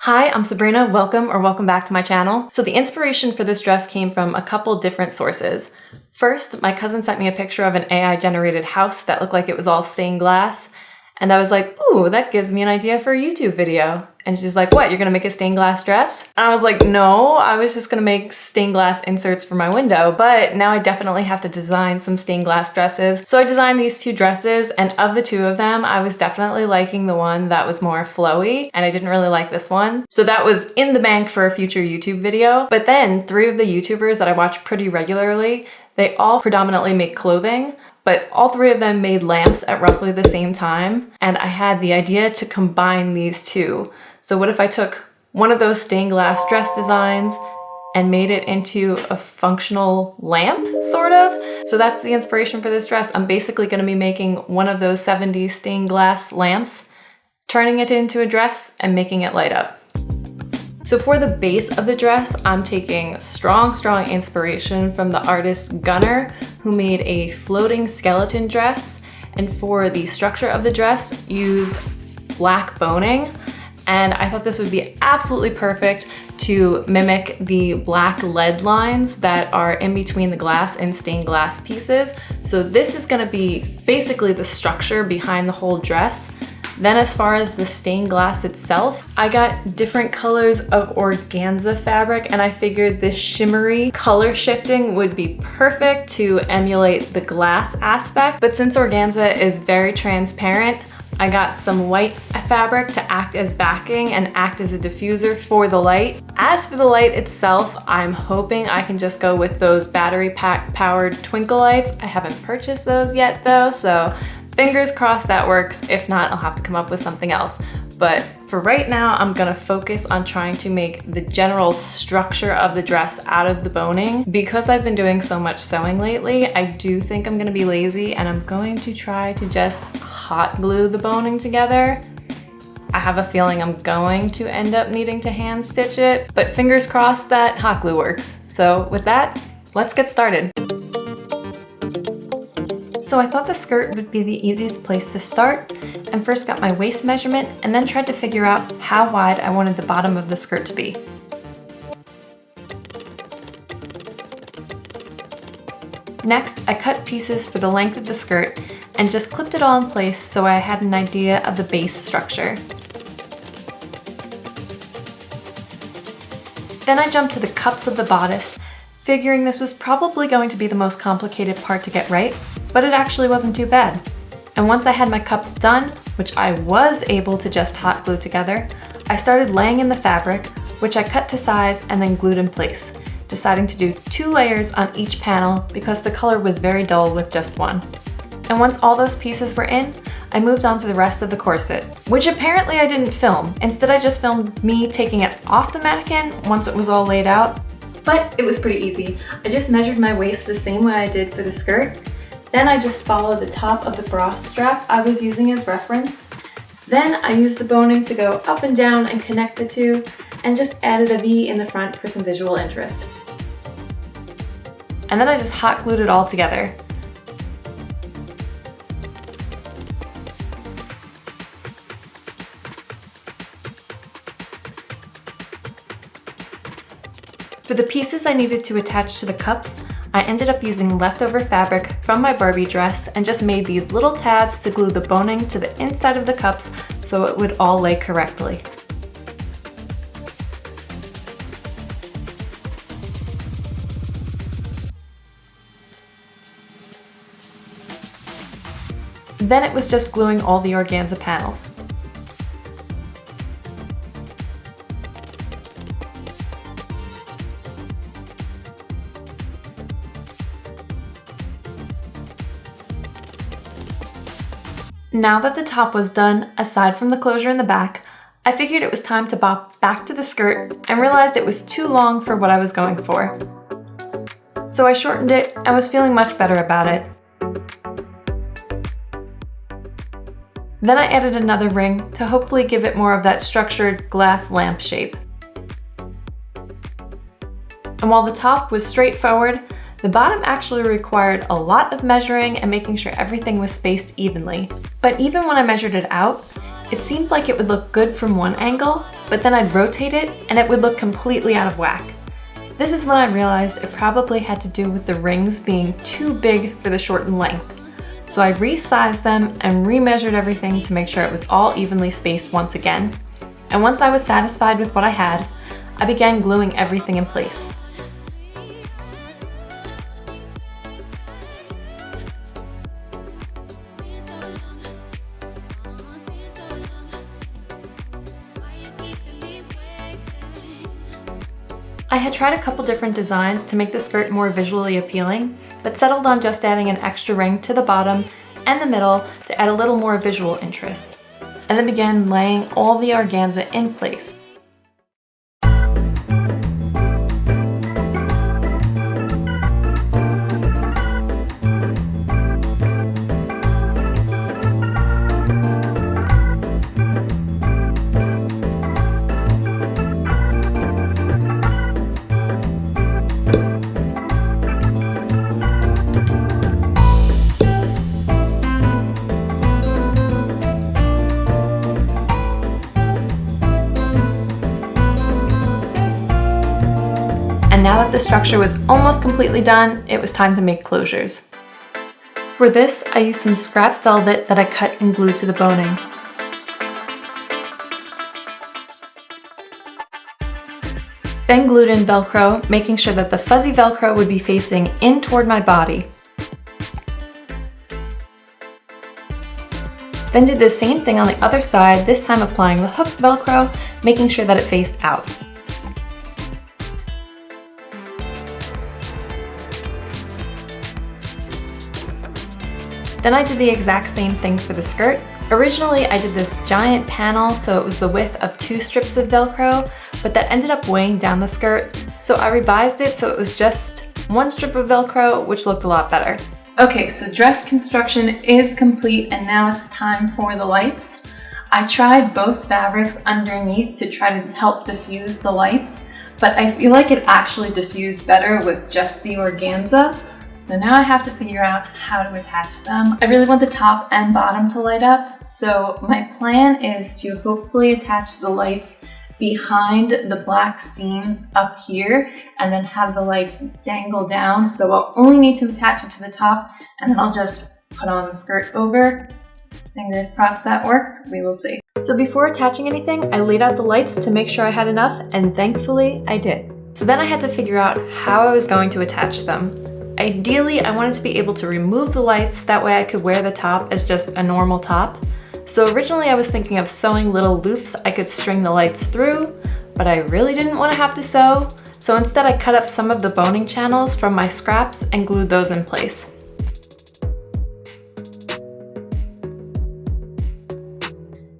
Hi, I'm Sabrina. Welcome back to my channel. So the inspiration for this dress came from a couple different sources. First, my cousin sent me a picture of an AI generated house that looked like it was all stained glass. And I was like, ooh, that gives me an idea for a YouTube video. And she's like, what, you're gonna make a stained glass dress? And I was like, no, I was just gonna make stained glass inserts for my window, but now I definitely have to design some stained glass dresses. So I designed these two dresses, and of the two of them, I was definitely liking the one that was more flowy, and I didn't really like this one. So that was in the bank for a future YouTube video. But then 3 of the YouTubers that I watch pretty regularly, they all predominantly make clothing, but all 3 of them made lamps at roughly the same time. And I had the idea to combine these two. So what if I took one of those stained glass dress designs and made it into a functional lamp, sort of? So that's the inspiration for this dress. I'm basically gonna be making one of those 70s stained glass lamps, turning it into a dress and making it light up. So for the base of the dress, I'm taking strong inspiration from the artist Gunnar, who made a floating skeleton dress. And for the structure of the dress, used black boning. And I thought this would be absolutely perfect to mimic the black lead lines that are in between the glass and stained glass pieces. So this is gonna be basically the structure behind the whole dress. Then as far as the stained glass itself, I got different colors of organza fabric, and I figured this shimmery color shifting would be perfect to emulate the glass aspect. But since organza is very transparent, I got some white fabric to act as backing and act as a diffuser for the light. As for the light itself, I'm hoping I can just go with those battery pack powered twinkle lights. I haven't purchased those yet though, so fingers crossed that works. If not, I'll have to come up with something else. But for right now, I'm gonna focus on trying to make the general structure of the dress out of the boning. Because I've been doing so much sewing lately, I do think I'm gonna be lazy and I'm going to try to just hot glue the boning together. I have a feeling I'm going to end up needing to hand stitch it, but fingers crossed that hot glue works. So with that, let's get started. So I thought the skirt would be the easiest place to start, and first got my waist measurement and then tried to figure out how wide I wanted the bottom of the skirt to be. Next, I cut pieces for the length of the skirt and just clipped it all in place so I had an idea of the base structure. Then I jumped to the cups of the bodice, figuring this was probably going to be the most complicated part to get right, but it actually wasn't too bad. And once I had my cups done, which I was able to just hot glue together, I started laying in the fabric, which I cut to size and then glued in place, deciding to do 2 layers on each panel because the color was very dull with just one. And once all those pieces were in, I moved on to the rest of the corset, which apparently I didn't film. Instead, I just filmed me taking it off the mannequin once it was all laid out. But it was pretty easy. I just measured my waist the same way I did for the skirt. Then I just followed the top of the bra strap I was using as reference. Then I used the boning to go up and down and connect the two, and just added a V in the front for some visual interest. And then I just hot glued it all together. For the pieces I needed to attach to the cups, I ended up using leftover fabric from my Barbie dress and just made these little tabs to glue the boning to the inside of the cups so it would all lay correctly. Then it was just gluing all the organza panels. Now that the top was done, aside from the closure in the back, I figured it was time to bop back to the skirt and realized it was too long for what I was going for. So I shortened it and was feeling much better about it. Then I added another ring to hopefully give it more of that structured glass lamp shape. And while the top was straightforward, The bottom actually required a lot of measuring and making sure everything was spaced evenly. But even when I measured it out, It seemed like it would look good from one angle, but then I'd rotate it and it would look completely out of whack. This is when I realized it probably had to do with the rings being too big for the shortened length. So I resized them and remeasured everything to make sure it was all evenly spaced once again. And once I was satisfied with what I had, I began gluing everything in place. I had tried a couple different designs to make the skirt more visually appealing, but settled on just adding an extra ring to the bottom and the middle to add a little more visual interest, and then began laying all the organza in place. And now that the structure was almost completely done, it was time to make closures. For this, I used some scrap velvet that I cut and glued to the boning. Then glued in Velcro, making sure that the fuzzy Velcro would be facing in toward my body. Then did the same thing on the other side, this time applying the hooked Velcro, making sure that it faced out. Then I did the exact same thing for the skirt. Originally, I did this giant panel, so it was the width of 2 strips of Velcro, but that ended up weighing down the skirt. So I revised it so it was just 1 strip of Velcro, which looked a lot better. Okay, so dress construction is complete and now it's time for the lights. I tried both fabrics underneath to try to help diffuse the lights, but I feel like it actually diffused better with just the organza. So now I have to figure out how to attach them. I really want the top and bottom to light up, so my plan is to hopefully attach the lights behind the black seams up here and then have the lights dangle down, so I'll only need to attach it to the top and then I'll just put on the skirt over. Fingers crossed that works, we will see. So before attaching anything, I laid out the lights to make sure I had enough, and thankfully I did. So then I had to figure out how I was going to attach them. Ideally, I wanted to be able to remove the lights, that way I could wear the top as just a normal top. So originally I was thinking of sewing little loops I could string the lights through, but I really didn't want to have to sew, so instead I cut up some of the boning channels from my scraps and glued those in place.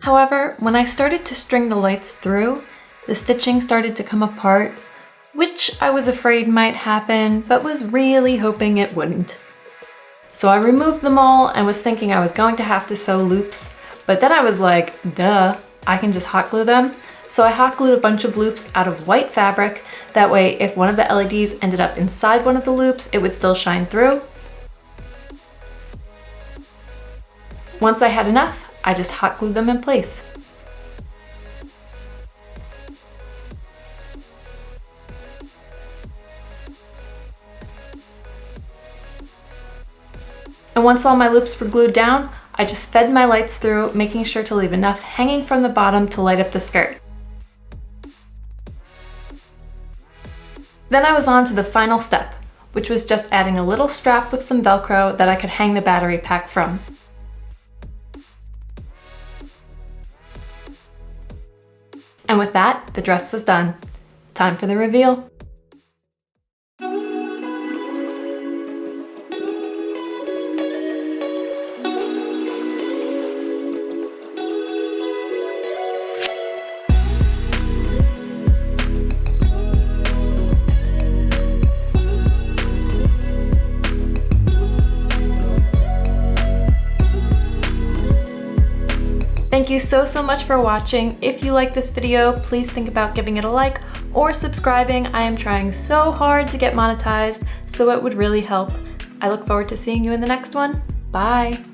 However, when I started to string the lights through, the stitching started to come apart, which I was afraid might happen, but was really hoping it wouldn't. So I removed them all and was thinking I was going to have to sew loops, but then I was like, duh, I can just hot glue them. So I hot glued a bunch of loops out of white fabric, that way if one of the LEDs ended up inside one of the loops, it would still shine through. Once I had enough, I just hot glued them in place. And once all my loops were glued down, I just fed my lights through, making sure to leave enough hanging from the bottom to light up the skirt. Then I was on to the final step, which was just adding a little strap with some Velcro that I could hang the battery pack from. And with that, the dress was done. Time for the reveal. Thank you so much for watching. If you like this video, please think about giving it a like or subscribing. I am trying so hard to get monetized, so it would really help. I look forward to seeing you in the next one. Bye!